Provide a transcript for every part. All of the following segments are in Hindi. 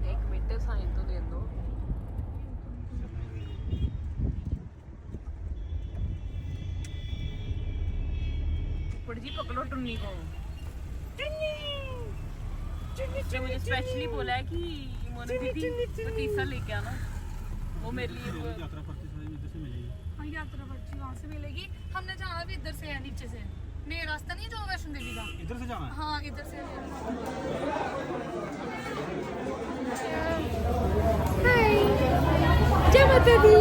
एक मिनट साइन तो दे दो। जी पकड़ो टुन्नी को। उसने मुझे स्पेशली बोला है कि मोनू दीदी पतीसा लेके आना, वो मेरे लिए यात्रा पर्ची इधर से मिलेगी। हाँ यात्रा पर्ची वहाँ से मिलेगी। हमने जाना भी इधर से है, नीचे से। मेन रास्ता नहीं है जो वैष्णो देवी का, इधर से जाना है। हाँ इधर से। हाय जय माता दी,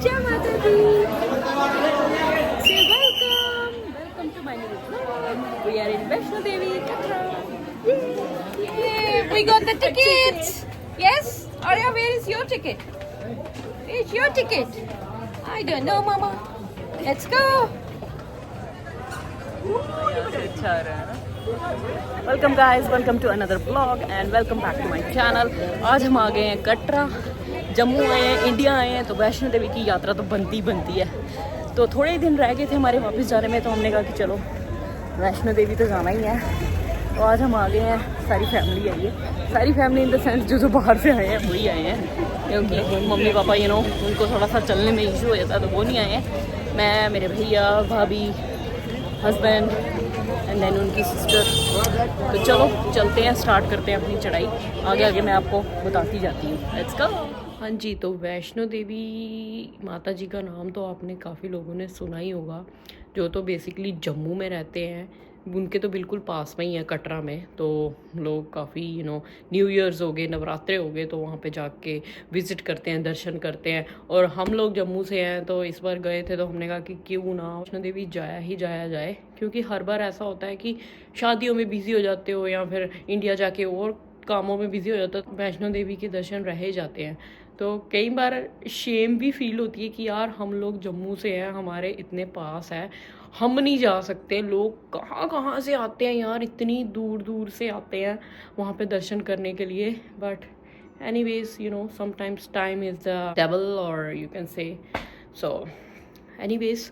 जय माता दी। Welcome to my new vlog. We are in Vaishno Devi Katra. We got the tickets. Yes? Arya, where is your ticket? Where is your ticket? I don't know, Mama. Let's go. Welcome guys, welcome to another blog and welcome back to my channel. आज हम आ गए हैं कटरा, जम्मू आए हैं, इंडिया आए हैं, तो वैष्णो देवी की यात्रा तो बनती है। तो थोड़े ही दिन रह गए थे हमारे वापस जाने में, तो हमने कहा कि चलो वैष्णो देवी तो जाना ही है। तो आज हम आ गए हैं, सारी फैमिली आई है। सारी फैमिली इन द सेंस जो बाहर से आए हैं वही आए हैं, क्योंकि मम्मी पापा उनको थोड़ा सा चलने में इशू हो जाता है, तो वो नहीं आए हैं। मैं, मेरे भैया, भाभी, हस्बैंड एंड देन उनकी सिस्टर। तो चलो चलते हैं, स्टार्ट करते हैं अपनी चढ़ाई। आगे आगे मैं आपको बताती जाती हूँ। Let's go. हाँ जी, तो वैष्णो देवी माता जी का नाम तो आपने काफ़ी लोगों ने सुना ही होगा। जो तो बेसिकली जम्मू में रहते हैं, उनके तो बिल्कुल पास में ही है कटरा में। तो लोग काफ़ी न्यू ईयर्स हो गए, नवरात्रे हो गए, तो वहाँ पे जाके विज़िट करते हैं, दर्शन करते हैं। और हम लोग जम्मू से हैं, तो इस बार गए थे, तो हमने कहा कि क्यों ना वैष्णो देवी जाया जाए। क्योंकि हर बार ऐसा होता है कि शादियों में बिज़ी हो जाते हो या फिर इंडिया जाके और कामों में बिज़ी हो जाता है, तो वैष्णो देवी के दर्शन रह ही जाते हैं। तो कई बार शेम भी फील होती है कि यार हम लोग जम्मू से हैं, हमारे इतने पास है, हम नहीं जा सकते। लोग कहाँ से आते हैं यार, इतनी दूर दूर से आते हैं वहाँ पे दर्शन करने के लिए। But anyways sometimes time is the devil, और you can say so. Anyways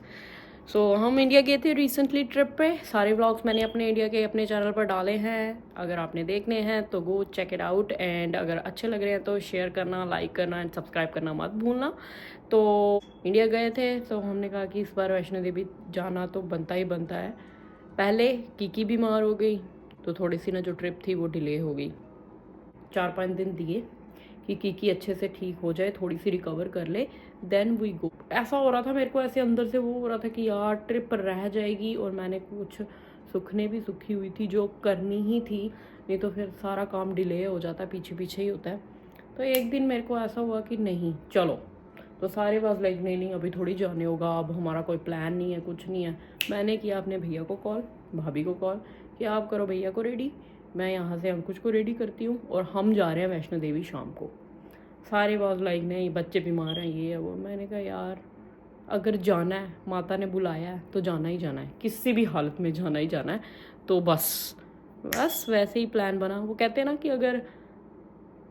so हम इंडिया गए थे रिसेंटली ट्रिप पे। सारे व्लॉग्स मैंने अपने इंडिया के अपने चैनल पर डाले हैं, अगर आपने देखने हैं तो go check it out. And अगर अच्छे लग रहे हैं तो शेयर करना, लाइक करना एंड सब्सक्राइब करना मत भूलना। तो इंडिया गए थे, तो हमने कहा कि इस बार वैष्णो देवी जाना तो बनता ही बनता है। पहले कीकी बीमार हो गई, तो थोड़ी सी ना जो ट्रिप थी वो डिले हो गई। 4-5 दिन दिए कि कीकी अच्छे से ठीक हो जाए, थोड़ी सी रिकवर कर ले, देन वी गो। ऐसा हो रहा था मेरे को, ऐसे अंदर से वो हो रहा था कि यार ट्रिप रह जाएगी, और मैंने कुछ सुखने भी सुखी हुई थी जो करनी ही थी, नहीं तो फिर सारा काम डिले हो जाता, पीछे पीछे ही होता है। तो एक दिन मेरे को ऐसा हुआ कि नहीं चलो, तो सारे बस लाइक नहीं अभी थोड़ी जाने होगा, अब हमारा कोई प्लान नहीं है, कुछ नहीं है। मैंने किया अपने भैया को कॉल, भाभी को कॉल कि आप करो भैया को रेडी, मैं यहाँ से अंकुश को रेडी करती हूँ और हम जा रहे हैं वैष्णो देवी शाम को। सारे बात लाइक नहीं, बच्चे बीमार हैं, ये है वो। मैंने कहा यार अगर जाना है, माता ने बुलाया है तो जाना ही जाना है, किसी भी हालत में जाना ही जाना है। तो बस वैसे ही प्लान बना। वो कहते हैं ना कि अगर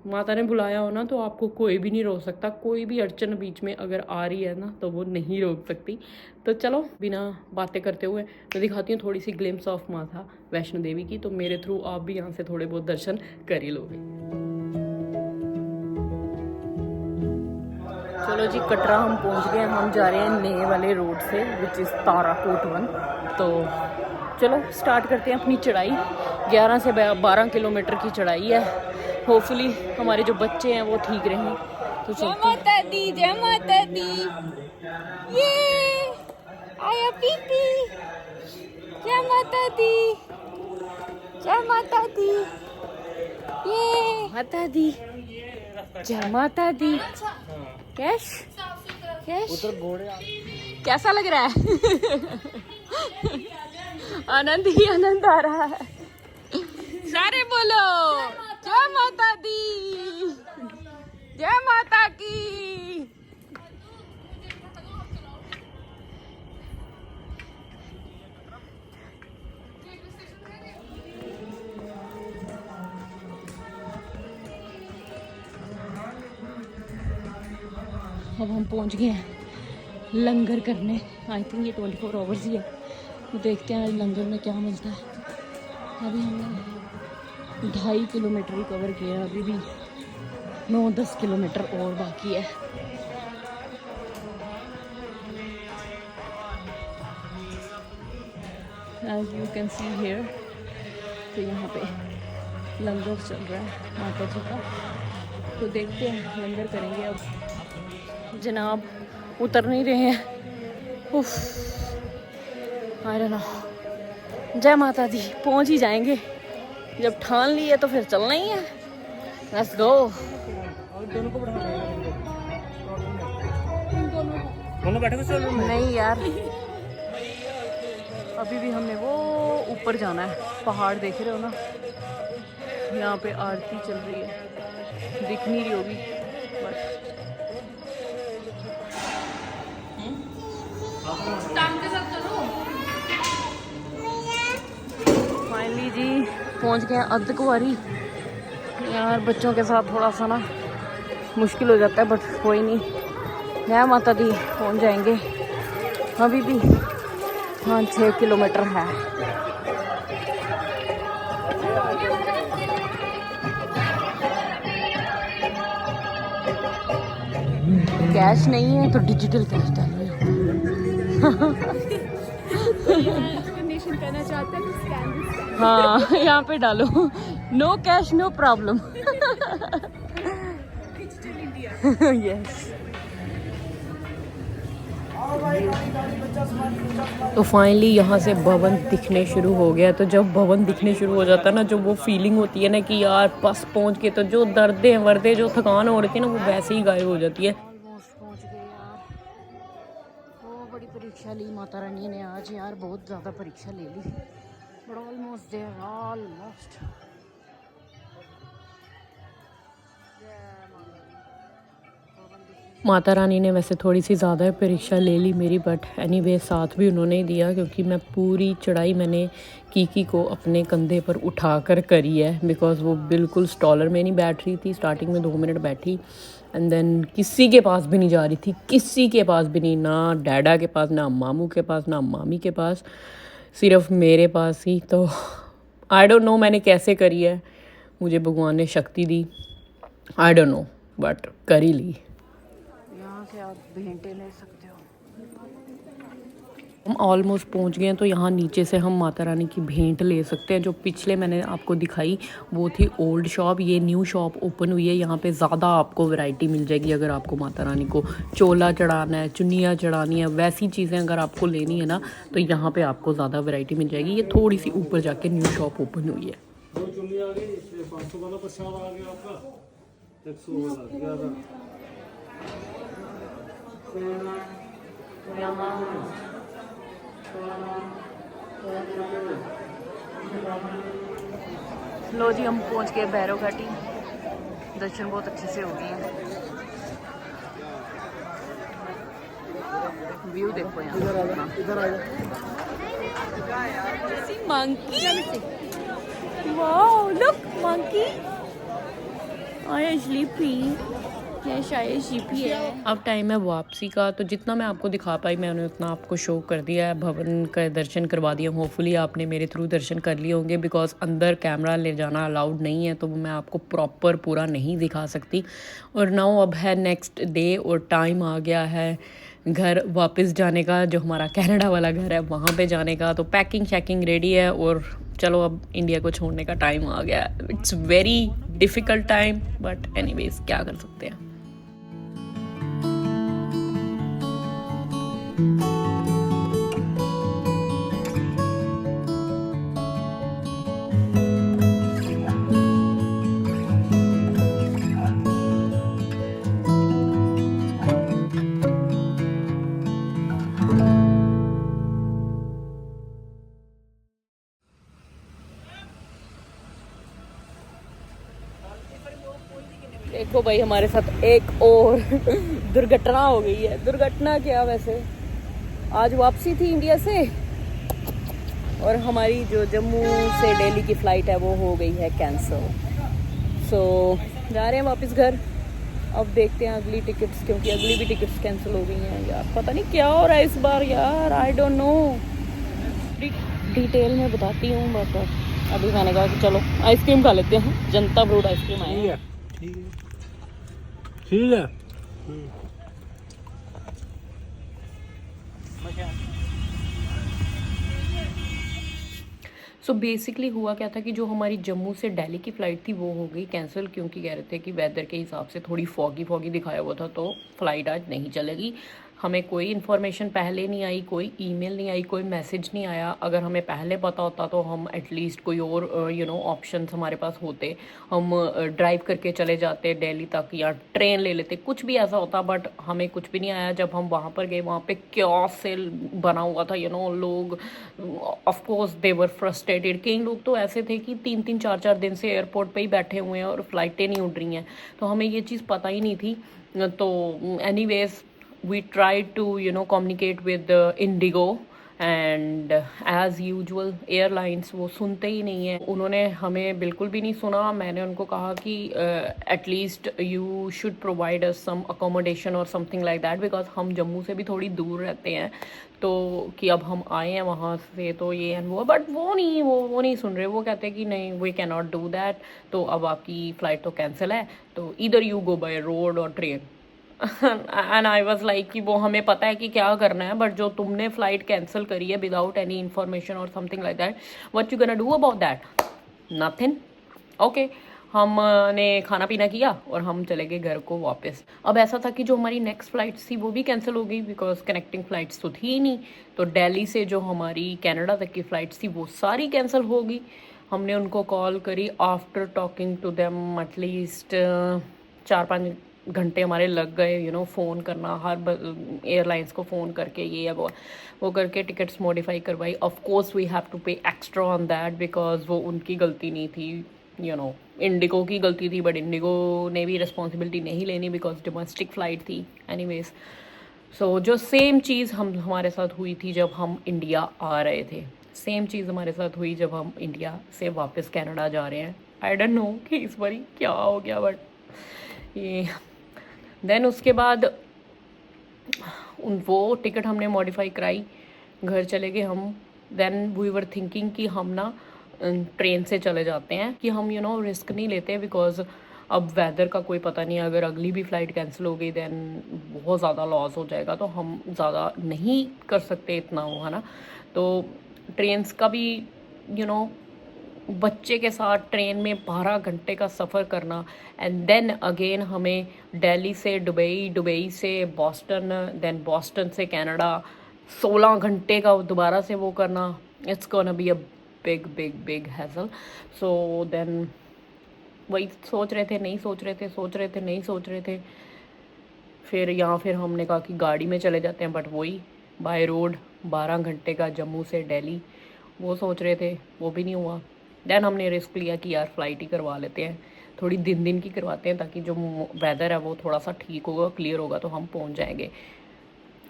माता ने बुलाया हो ना तो आपको कोई भी नहीं रोक सकता, कोई भी अड़चन बीच में अगर आ रही है ना तो वो नहीं रोक सकती। तो चलो बिना बातें करते हुए मैं दिखाती हूँ थोड़ी सी ग्लिम्स ऑफ माता वैष्णो देवी की, तो मेरे थ्रू आप भी यहाँ से थोड़े बहुत दर्शन कर ही लोगे। चलो जी, कटरा हम पहुँच गए। हम जा रहे हैं नए वाले रोड से, विच इज़ ताराकोट 1। तो चलो स्टार्ट करते हैं अपनी चढ़ाई। 11 से 12 किलोमीटर की चढ़ाई है। होपफुली हमारे जो बच्चे हैं वो ठीक रहें। तो जय माता दी, जय माता दी। ये आया पीपी। जय माता दी, जय माता दी। ये माता दी, जय माता दी। कैश कैसा लग रहा है? आनंद ही आनंद आ रहा है। सारे बोलो जय माता दी, जय माता की। अब हम पहुंच गए हैं लंगर करने। आई थिंक ये 24 आवर्स ही है। तो देखते हैं आज लंगर में क्या मिलता है। अभी हमने 2.5 किलोमीटर ही कवर किया है, अभी भी 9-10 किलोमीटर और बाकी है। As you can see here, तो यहाँ पे लंगर चल रहा है माता जी का, तो देखते हैं लंगर करेंगे। अब जनाब उतर नहीं रहे हैं। उफ, I don't know। जय माता दी, पहुँच ही जाएंगे, जब ठान ली है तो फिर चलना ही है। Let's go. दोनों को बैठा दोनों बैठे तो चल नहीं यार, अभी भी हमने वो ऊपर जाना है, पहाड़ देख रहे हो ना, यहाँ पे आरती चल रही है, दिख नहीं रही होगी बट फाइनली जी पहुँच गए अर्धकुंवारी। यार बच्चों के साथ थोड़ा सा ना मुश्किल हो जाता है, बट कोई नहीं, जय माता दी, पहुँच जाएंगे। अभी भी 5-6 किलोमीटर है। कैश नहीं है तो डिजिटल कैश डालो। डोनेशन करना चाहते हैं तो स्कैन हाँ यहाँ पे डालो, no cash no problem. Yes. तो फाइनली यहाँ से भवन दिखने शुरू हो गया। तो जब भवन दिखने शुरू हो जाता है ना, जो वो फीलिंग होती है ना कि यार पास पहुँच के तो जो दर्दे वर्दे जो थकान हो रही थी ना, वो वैसे ही गायब हो जाती है। ऑलमोस्ट पहुँच गए यार। वो बड़ी परीक्षा ली माता रानी ने आज यार, बहुत ज़्यादा परीक्षा ले ली, but almost there, almost. Mata Rani ने वैसे थोड़ी सी ज़्यादा परीक्षा ले ली मेरी, बट एनीवे साथ भी उन्होंने ही दिया, क्योंकि मैं पूरी चढ़ाई मैंने कीकी को अपने कंधे पर उठाकर करी है, बिकॉज़ वो बिल्कुल स्टॉलर में नहीं बैठ रही थी। स्टार्टिंग में 2 मिनट बैठी एंड देन किसी के पास भी नहीं जा रही थी, किसी के पास भी नहीं, ना डैडा के पास, ना मामू के पास, ना मामी के पास, सिर्फ मेरे पास ही। तो आई डोंट नो मैंने कैसे करी है, मुझे भगवान ने शक्ति दी, आई डोंट नो, बट कर ही ली। यहाँ से आप भेंटे ले सकते हो। हम ऑलमोस्ट पहुँच गए हैं, तो यहाँ नीचे से हम माता रानी की भेंट ले सकते हैं। जो पिछले मैंने आपको दिखाई वो थी ओल्ड शॉप, ये न्यू शॉप ओपन हुई है। यहाँ पे ज़्यादा आपको वैरायटी मिल जाएगी। अगर आपको माता रानी को चोला चढ़ाना है, चुन्नियाँ चढ़ानी है, वैसी चीज़ें अगर आपको लेनी है ना, तो यहाँ पे आपको ज़्यादा वैरायटी मिल जाएगी। ये थोड़ी सी ऊपर जाके न्यू शॉप ओपन हुई है। 500 वाला प्रसाद आ गया आपका, 100 वाला लो जी, हम पहुंच गए भैरव घाटी। दर्शन बहुत अच्छे से हो गए हैं। व्यू देखो यहाँ, इधर आ मंकी, वाओ लुक मंकी, आई स्लीपी, ये शायद शीपी है। अब टाइम है वापसी का, तो जितना मैं आपको दिखा पाई मैंने उतना आपको शो कर दिया है। भवन का दर्शन करवा दिया। होपफुली आपने मेरे थ्रू दर्शन कर लिए होंगे, बिकॉज अंदर कैमरा ले जाना अलाउड नहीं है, तो मैं आपको प्रॉपर पूरा नहीं दिखा सकती। और नाउ अब है नेक्स्ट डे और टाइम आ गया है घर वापस जाने का, जो हमारा कनाडा वाला घर है वहाँ पे जाने का। तो पैकिंग शैकिंग रेडी है और चलो अब इंडिया को छोड़ने का टाइम आ गया। It's very difficult time, but anyways क्या कर सकते हैं। देखो भाई, हमारे साथ एक और दुर्घटना हो गई है। दुर्घटना क्या, वैसे आज वापसी थी इंडिया से और हमारी जो जम्मू से दिल्ली की फ़्लाइट है वो हो गई है कैंसिल। सो जा रहे हैं वापस घर। अब देखते हैं अगली टिकट्स, क्योंकि अगली भी टिकट्स कैंसिल हो गई हैं। यार पता नहीं क्या हो रहा है इस बार यार, आई डोंट नो। डिटेल में बताती हूँ, बट अभी मैंने कहा कि चलो आइसक्रीम खा लेते हैं, जनता फ्रूट आइसक्रीम आए हैं। ठीक है ठीक है। सो बेसिकली हुआ क्या था कि जो हमारी जम्मू से दिल्ली की फ़्लाइट थी वो हो गई कैंसिल, क्योंकि कह रहे थे कि वेदर के हिसाब से थोड़ी फॉगी फॉगी दिखाया हुआ था, तो फ़्लाइट आज नहीं चलेगी। हमें कोई इन्फॉर्मेशन पहले नहीं आई, कोई ईमेल नहीं आई, कोई मैसेज नहीं आया। अगर हमें पहले पता होता तो हम एटलीस्ट कोई और ऑप्शंस हमारे पास होते, हम ड्राइव करके चले जाते दिल्ली तक या ट्रेन ले लेते, कुछ भी ऐसा होता। बट हमें कुछ भी नहीं आया। जब हम वहाँ पर गए, वहाँ पे क्योस से बना हुआ था, लोग of course they were frustrated. कई लोग तो ऐसे थे कि 3-4 दिन से एयरपोर्ट पे ही बैठे हुए हैं और फ्लाइटें नहीं उड़ रही हैं, तो हमें ये चीज़ पता ही नहीं थी। तो anyways we tried to communicate with Indigo and as usual airlines वो सुनते ही नहीं है। उन्होंने हमें बिल्कुल भी नहीं सुना। मैंने उनको कहा कि at least you should provide us some accommodation और समथिंग लाइक दैट, बिकॉज हम जम्मू से भी थोड़ी दूर रहते हैं, तो कि अब हम आए हैं वहाँ से तो ये एंड वो, बट वो नहीं सुन रहे। वो कहते हैं कि नहीं, we can not do that, तो अब आपकी फ़्लाइट तो कैंसिल है, तो इधर यू गो बाय रोड और train. And I was like कि वो हमें पता है कि क्या करना है, बट जो तुमने फ्लाइट कैंसिल करी है विदाउट एनी इन्फॉर्मेशन और something like that, what you gonna do about that? Nothing. Okay, हमने खाना पीना किया और हम चले गए घर को वापस। अब ऐसा था कि जो हमारी नेक्स्ट फ़्लाइट थी वो भी कैंसिल हो गई, बिकॉज कनेक्टिंग फ़्लाइट्स तो थी ही नहीं। तो दिल्ली से जो हमारी कनाडा तक की फ़्लाइट्स थी वो सारी कैंसिल हो गई। हमने उनको कॉल करी, after talking to them at least 4-5 घंटे हमारे लग गए, फ़ोन करना, हर एयरलाइंस को फ़ोन करके ये है वो करके टिकट्स मॉडिफाई करवाई। Of course we have to pay extra on that, because वो उनकी गलती नहीं थी, इंडिगो की गलती थी, बट इंडिगो ने भी रिस्पॉन्सिबिलिटी नहीं लेनी बिकॉज डोमेस्टिक फ़्लाइट थी। एनीवेज, सो जो सेम चीज़ हमारे साथ हुई थी जब हम इंडिया आ रहे थे, सेम चीज़ हमारे साथ हुई जब हम इंडिया से वापस कनाडा जा रहे हैं। आई डोंट नो कि इस बारी क्या हो गया, बट ये देन उसके बाद वो टिकट हमने मॉडिफाई कराई, घर चले गए हम। देन वी वर थिंकिंग कि हम ना ट्रेन से चले जाते हैं, कि हम रिस्क नहीं लेते, बिकॉज अब वेदर का कोई पता नहीं, अगर अगली भी फ़्लाइट कैंसिल हो गई दैन बहुत ज़्यादा लॉस हो जाएगा, तो हम ज़्यादा नहीं कर सकते इतना हो, है ना। तो ट्रेन्स का भी बच्चे के साथ ट्रेन में 12 घंटे का सफ़र करना, एंड देन अगेन हमें दिल्ली से दुबई, दुबई से बॉस्टन, देन बॉस्टन से कनाडा, 16 घंटे का दोबारा से वो करना, it's gonna be a big big big hassle. So then वही सोच रहे थे, नहीं सोच रहे थे, सोच रहे थे, नहीं सोच रहे थे, फिर हमने कहा कि गाड़ी में चले जाते हैं, बट वही बाय रोड 12 घंटे का जम्मू से दिल्ली, वो सोच रहे थे, वो भी नहीं हुआ। देन हमने रिस्क लिया कि यार फ़्लाइट ही करवा लेते हैं, थोड़ी दिन की करवाते हैं, ताकि जो वेदर है वो थोड़ा सा ठीक होगा, क्लियर होगा, तो हम पहुंच जाएंगे।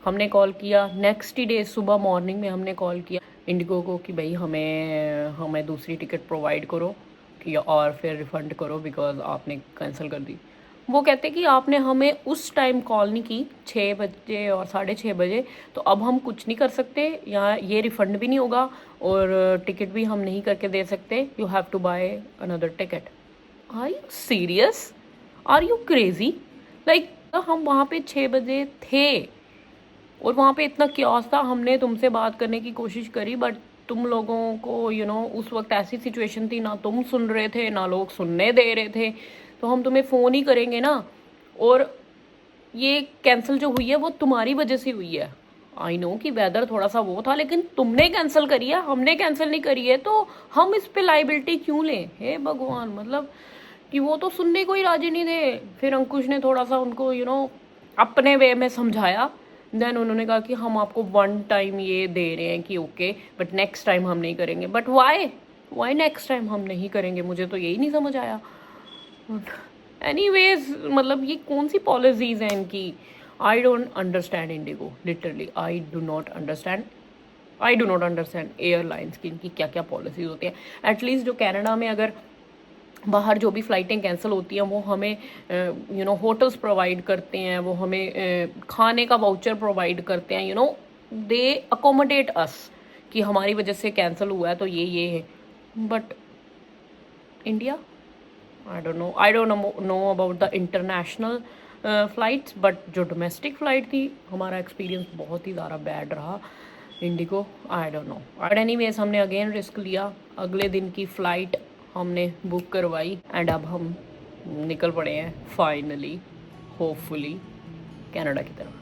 हमने कॉल किया नेक्स्ट डे सुबह मॉर्निंग में, हमने कॉल किया इंडिगो को कि भाई हमें दूसरी टिकट प्रोवाइड करो, ठीक है, और फिर रिफ़ंड करो बिकॉज आपने कैंसिल कर दी। वो कहते कि आपने हमें उस टाइम कॉल नहीं की, 6 बजे और 6:30 बजे, तो अब हम कुछ नहीं कर सकते, या ये रिफ़ंड भी नहीं होगा और टिकट भी हम नहीं करके दे सकते, you have to buy another ticket. Are you serious? Are you crazy? Like हम वहाँ पे 6 बजे थे और वहाँ पे इतना क्योस था, हमने तुमसे बात करने की कोशिश करी, बट तुम लोगों को उस वक्त ऐसी सिचुएशन थी, ना तुम सुन रहे थे ना लोग सुनने दे रहे थे, तो हम तुम्हें फ़ोन ही करेंगे ना। और ये कैंसिल जो हुई है वो तुम्हारी वजह से हुई है। आई नो कि वेदर थोड़ा सा वो था, लेकिन तुमने कैंसिल करी है, हमने कैंसिल नहीं करी है, तो हम इस पे लाइबिलिटी क्यों लें? हे भगवान, मतलब कि वो तो सुनने को ही राजी नहीं थे। फिर अंकुश ने थोड़ा सा उनको अपने वे में समझाया। देन उन्होंने कहा कि हम आपको 1 टाइम ये दे रहे हैं कि ओके, बट नेक्स्ट टाइम हम नहीं करेंगे। बट वाई नेक्स्ट टाइम हम नहीं करेंगे? मुझे तो यही नहीं समझ आया। एनीवेज, मतलब ये कौन सी पॉलिसीज़ हैं इनकी? I don't understand Indigo, literally I do not understand airlines की इनकी क्या क्या पॉलिसीज़ होती हैं। एटलीस्ट जो कनाडा में अगर बाहर जो भी फ़्लाइटें कैंसिल होती हैं वो हमें होटल्स प्रोवाइड करते हैं, वो हमें खाने का वाउचर प्रोवाइड करते हैं, दे अकोमोडेट अस कि हमारी वजह से कैंसिल हुआ है तो ये है। But India. I don't know about the international flights, but जो डोमेस्टिक फ़्लाइट थी हमारा एक्सपीरियंस बहुत ही ज़्यादा बैड रहा Indigo. I don't know, but anyways हमने अगेन रिस्क लिया, अगले दिन की फ़्लाइट हमने बुक करवाई एंड अब हम निकल पड़े हैं फाइनली, होपफुली कनाडा की तरफ।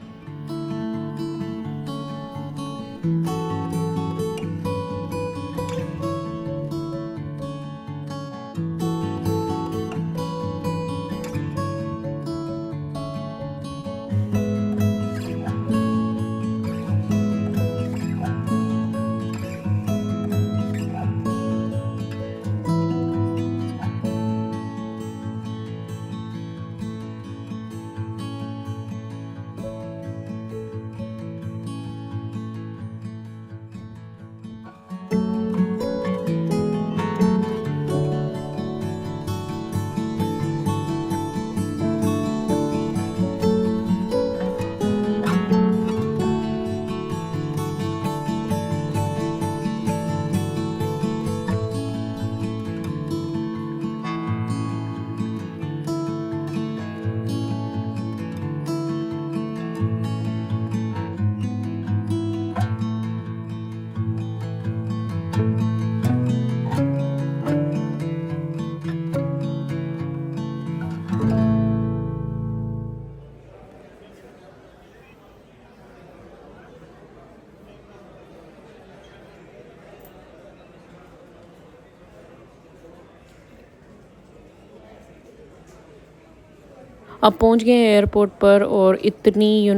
अब पहुंच गए एयरपोर्ट पर और इतनी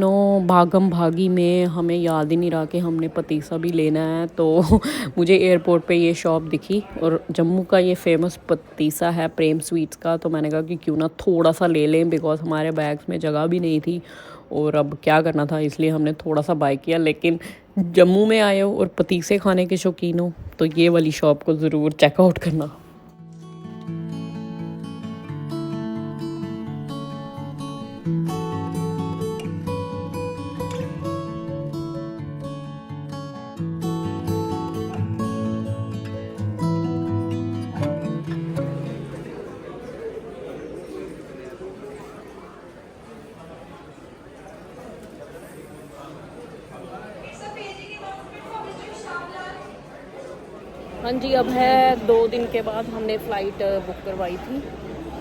भागम भागी में हमें याद ही नहीं रहा कि हमने पतीसा भी लेना है। तो मुझे एयरपोर्ट पे ये शॉप दिखी और जम्मू का ये फेमस पतीसा है प्रेम स्वीट्स का, तो मैंने कहा कि क्यों ना थोड़ा सा ले लें, बिकॉज हमारे बैग्स में जगह भी नहीं थी और अब क्या करना था, इसलिए हमने थोड़ा सा बाय किया। लेकिन जम्मू में आए हो और पतीसे खाने के शौकीन हो तो ये वाली शॉप को ज़रूर चेकआउट करना। हाँ जी, अब है 2 दिन के बाद हमने फ़्लाइट बुक करवाई थी,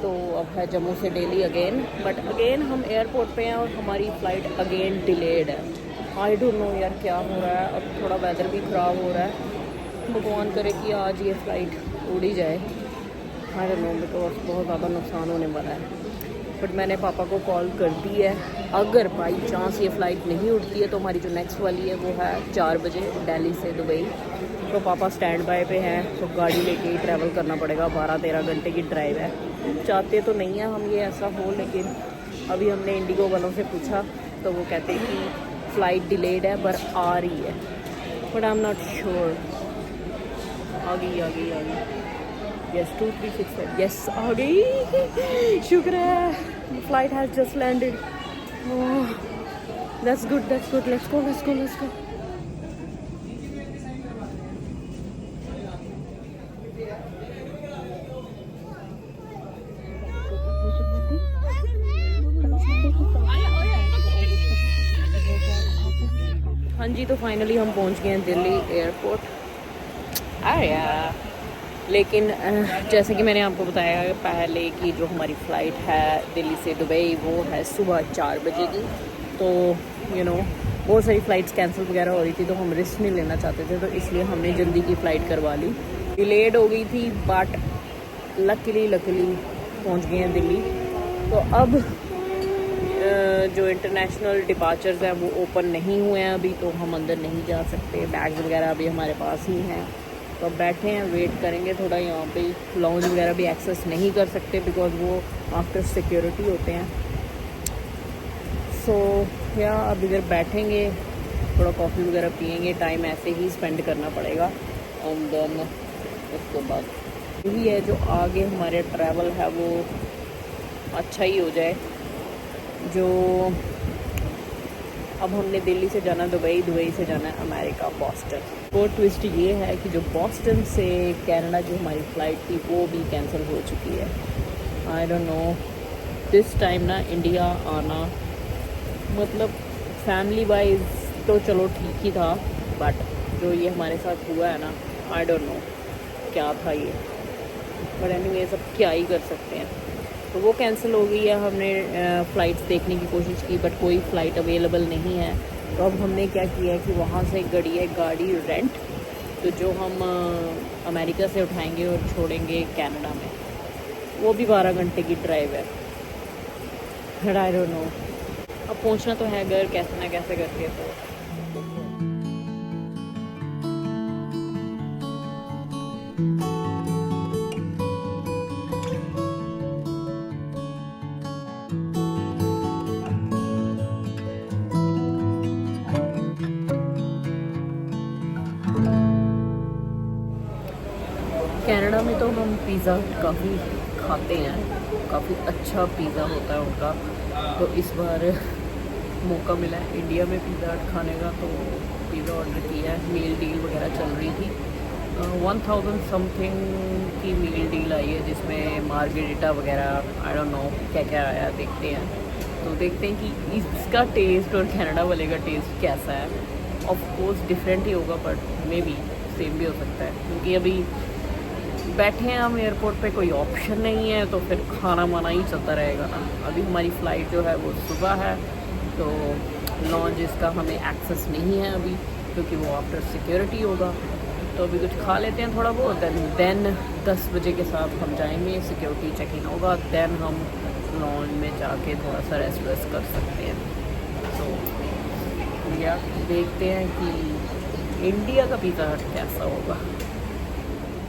तो अब है जम्मू से दिल्ली अगेन। बट अगेन हम एयरपोर्ट पे हैं और हमारी फ़्लाइट अगेन डिलेड है। आई डोंट नो यार क्या हो रहा है, अब थोड़ा वेदर भी ख़राब हो रहा है। भगवान करे कि आज ये फ़्लाइट उड़ ही जाए। आई डोंट नो, बिकॉज बहुत ज़्यादा नुकसान होने वाला है। बट मैंने पापा को कॉल कर दी है, अगर बाई चांस ये फ़्लाइट नहीं उड़ती है तो हमारी जो नेक्स्ट वाली है वो है 4 बजे दिल्ली से दुबई। तो पापा स्टैंड बाय पे हैं, तो गाड़ी लेके ही ट्रैवल करना पड़ेगा। 12-13 घंटे की ड्राइव है। चाहते तो नहीं है हम ये ऐसा हो, लेकिन अभी हमने इंडिगो वालों से पूछा तो वो कहते हैं कि फ़्लाइट डिलेड है पर आ रही है, but I am not sure. आ गई यस 2365, यस आ गई, शुक्र है। Flight has just landed. That's good, let's go. हाँ जी, तो फाइनली हम पहुंच गए हैं दिल्ली एयरपोर्ट। लेकिन जैसे कि मैंने आपको बताया पहले कि जो हमारी फ़्लाइट है दिल्ली से दुबई वो है सुबह 4 बजे की। तो बहुत सारी फ़्लाइट्स कैंसिल वगैरह हो रही थी, तो हम रिस्क नहीं लेना चाहते थे, तो इसलिए हमने जल्दी की फ़्लाइट करवा ली। डिलेड हो गई थी बट लकीली पहुंच गए हैं दिल्ली। तो अब जो इंटरनेशनल डिपार्चर्स हैं वो ओपन नहीं हुए हैं अभी, तो हम अंदर नहीं जा सकते। बैग्स वगैरह अभी हमारे पास ही हैं, तो अब बैठे हैं, वेट करेंगे थोड़ा। यहाँ पे लॉन्ज वगैरह भी एक्सेस नहीं कर सकते बिकॉज वो आफ्टर सिक्योरिटी होते हैं। सो या अब इधर बैठेंगे, थोड़ा कॉफ़ी वगैरह पियेंगे, टाइम ऐसे ही स्पेंड करना पड़ेगा। एंड देन उसके बाद यही है जो आगे हमारे ट्रैवल है वो अच्छा ही हो जाए। जो अब हमने दिल्ली से जाना दुबई, दुबई से जाना अमेरिका, बॉस्टन। और ट्विस्ट ये है कि जो बॉस्टन से कनाडा जो हमारी फ़्लाइट थी वो भी कैंसिल हो चुकी है। I don't know, this time ना इंडिया आना मतलब फैमिली वाइज तो चलो ठीक ही था, बट जो ये हमारे साथ हुआ है ना, आई डोंट नो क्या था ये, बट एनीवे सब क्या ही कर सकते हैं। तो वो कैंसिल हो गई है। हमने फ़्लाइट्स देखने की कोशिश की बट कोई फ़्लाइट अवेलेबल नहीं है। तो अब हमने क्या किया कि वहाँ से गाड़ी रेंट, तो जो हम अमेरिका से उठाएंगे और छोड़ेंगे कनाडा में, वो भी 12 घंटे की ड्राइव है। बट आई डोंट नो, अब पहुँचना तो है घर कैसे ना कैसे करके। तो कनाडा में तो हम पिज़्ज़ा काफ़ी खाते हैं, काफ़ी अच्छा पिज़्ज़ा होता है उनका। तो इस बार मौका मिला है इंडिया में पिज़्ज़ा खाने का, तो पिज़्ज़ा ऑर्डर किया है। मील डील वगैरह चल रही थी, 1000 समथिंग की मील डील आई है, जिसमें मार्गेरिटा वगैरह आई डोंट नो क्या क्या आया, देखते हैं। तो देखते हैं कि इसका टेस्ट और कनाडा वाले का टेस्ट कैसा है। ऑफ कोर्स डिफरेंट ही होगा, बट मे बी सेम भी हो सकता है, क्योंकि अभी बैठे हैं हम एयरपोर्ट पे, कोई ऑप्शन नहीं है, तो फिर खाना वाना ही चलता रहेगा ना। अभी हमारी फ़्लाइट जो है वो सुबह है, तो लॉन्च इसका हमें एक्सेस नहीं है अभी, क्योंकि वो आफ्टर सिक्योरिटी होगा। तो अभी कुछ खा लेते हैं थोड़ा बहुत, देन 10 बजे के साथ हम जाएंगे, सिक्योरिटी चेक इन होगा, देन हम लॉन्च में जाके थोड़ा सा रेस्ट वेस्ट कर सकते हैं। तो या देखते हैं कि इंडिया का पिज़्ज़ा हट कैसा होगा।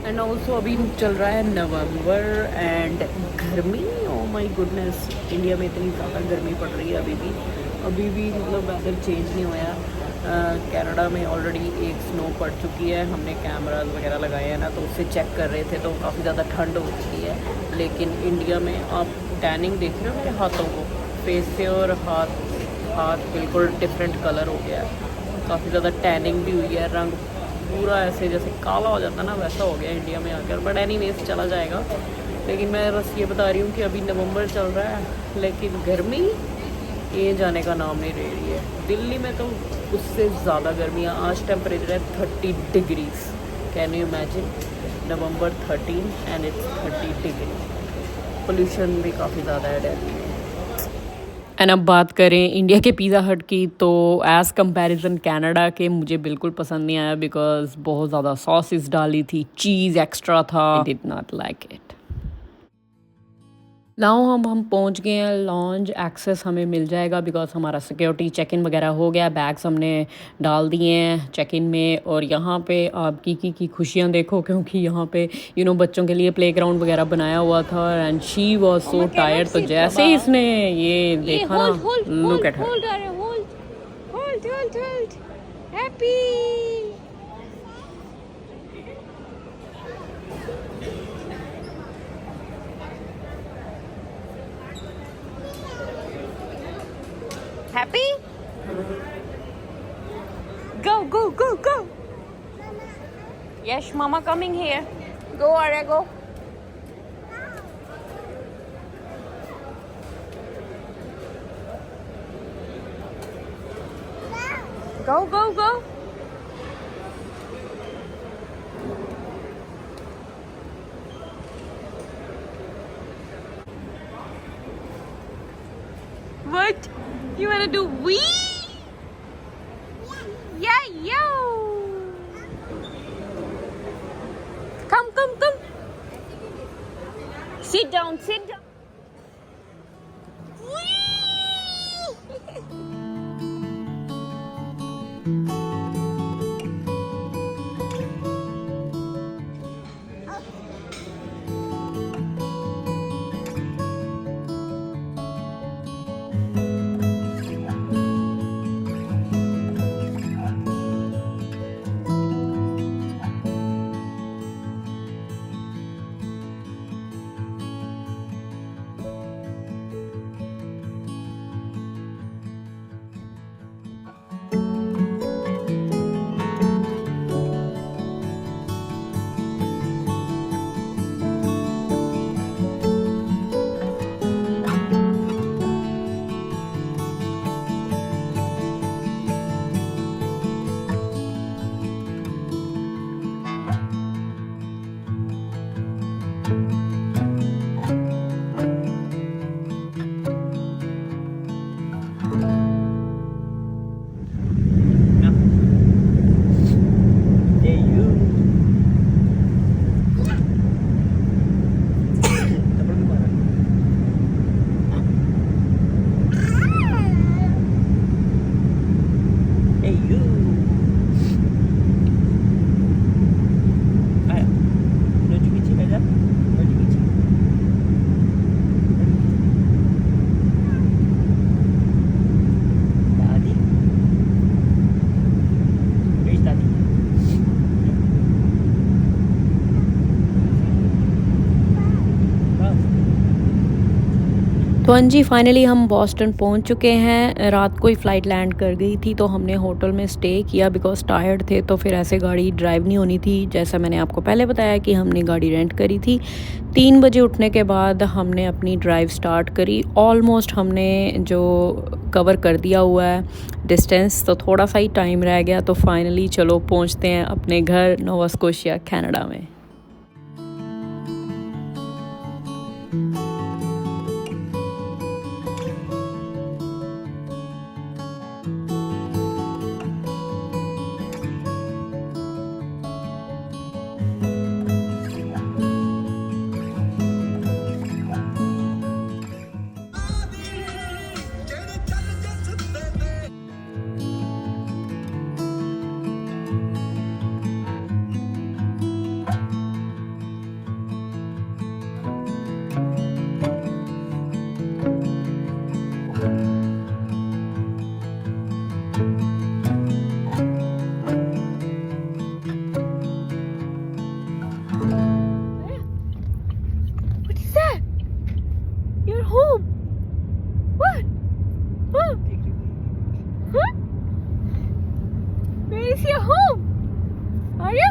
एंड ऑल्सो अभी चल रहा है नवंबर एंड गर्मी, ओह माय गुडनेस, इंडिया में इतनी ज़्यादा गर्मी पड़ रही है अभी भी मतलब वेदर चेंज नहीं हुआ। कनाडा में ऑलरेडी एक स्नो पड़ चुकी है, हमने कैमराज वगैरह लगाए हैं ना, तो उससे चेक कर रहे थे, तो काफ़ी ज़्यादा ठंड हो चुकी है। लेकिन इंडिया में आप टैनिंग देख रहे हो मेरे हाथों को, फेस से, और हाथ बिल्कुल डिफरेंट कलर हो गया है, काफ़ी ज़्यादा टैनिंग भी हुई है, रंग पूरा ऐसे जैसे काला हो जाता ना, वैसा हो गया इंडिया में आकर। बट एनीवेज चला जाएगा। लेकिन मैं बस ये बता रही हूँ कि अभी नवंबर चल रहा है, लेकिन गर्मी ये जाने का नाम नहीं ले रही है। दिल्ली में तो उससे ज़्यादा गर्मी है, आज टेम्परेचर है 30 degrees. Can you imagine, November 13 and it's 30 degree. Pollution भी काफ़ी ज़्यादा है दिल्ली में। एंड अब बात करें इंडिया के पिज़्ज़ा हट की, तो एज़ कंपैरिजन कनाडा के मुझे बिल्कुल पसंद नहीं आया, बिकॉज बहुत ज़्यादा सॉसेस डाली थी, चीज़ एक्स्ट्रा था, I did not like it. Now हम पहुंच गए हैं लॉन्च, एक्सेस हमें मिल जाएगा बिकॉज हमारा सिक्योरिटी चेक इन वगैरह हो गया, बैग्स हमने डाल दिए हैं चेक इन में। और यहाँ पे आप की खुशियाँ देखो, क्योंकि यहाँ पे बच्चों के लिए प्ले ग्राउंड वगैरह बनाया हुआ था, and she was so tired. तो जैसे ही इसने ये देखा ना, look at her, happy? Go. Yes, mama coming here. Go, Arya, go. Go. What? You wanna do wee? Yeah, yo! Come. Sit down. तो हाँ जी, फाइनली हम बॉस्टन पहुंच चुके हैं। रात को ही फ़्लाइट लैंड कर गई थी तो हमने होटल में स्टे किया बिकॉज़ टायर्ड थे, तो फिर ऐसे गाड़ी ड्राइव नहीं होनी थी। जैसा मैंने आपको पहले बताया कि हमने गाड़ी रेंट करी थी। 3 बजे उठने के बाद हमने अपनी ड्राइव स्टार्ट करी। ऑलमोस्ट हमने जो कवर कर दिया हुआ है डिस्टेंस, तो थोड़ा सा ही टाइम रह गया। तो फाइनली चलो पहुँचते हैं अपने घर नोवा स्कोशिया कनाडा में। You're home. What? Huh? Huh? Where is your home? Are you?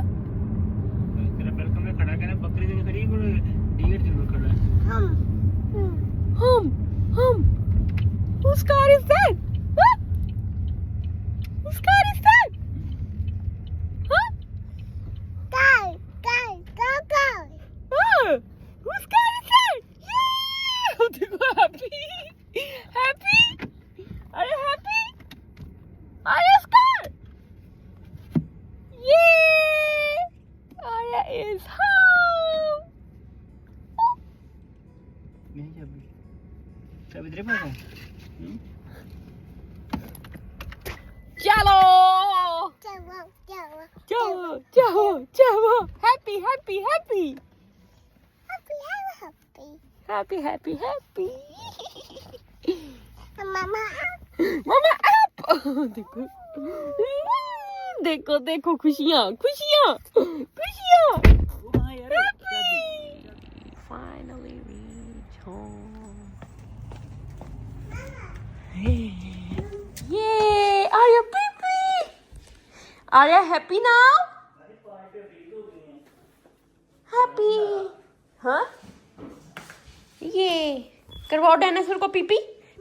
तेरा वेलकम में खड़ा करना बकरी जगह खड़ी पर डियर जरूर खड़ा है। Home. Home. Whose car is that? Huh? Whose car is that? Huh? Oh, whose car is that? Yeah! देखो happy. Happy? Are you happy? Are you scared? Yay! Arya is home. नहीं चाबी चाबी तेरे पास है? चलो चलो चलो चलो happy happy happy happy happy happy mama up देखो देखो देखो खुशियाँ खुशियाँ खुशियाँ वो कहाँ यार? finally reach home. Yay! Are you happy? Are you happy now? Happy? Huh? ये करवाओ डायनासोर को PP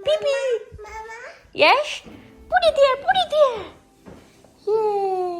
PP. Yes? Put it there. Put it there. Yay!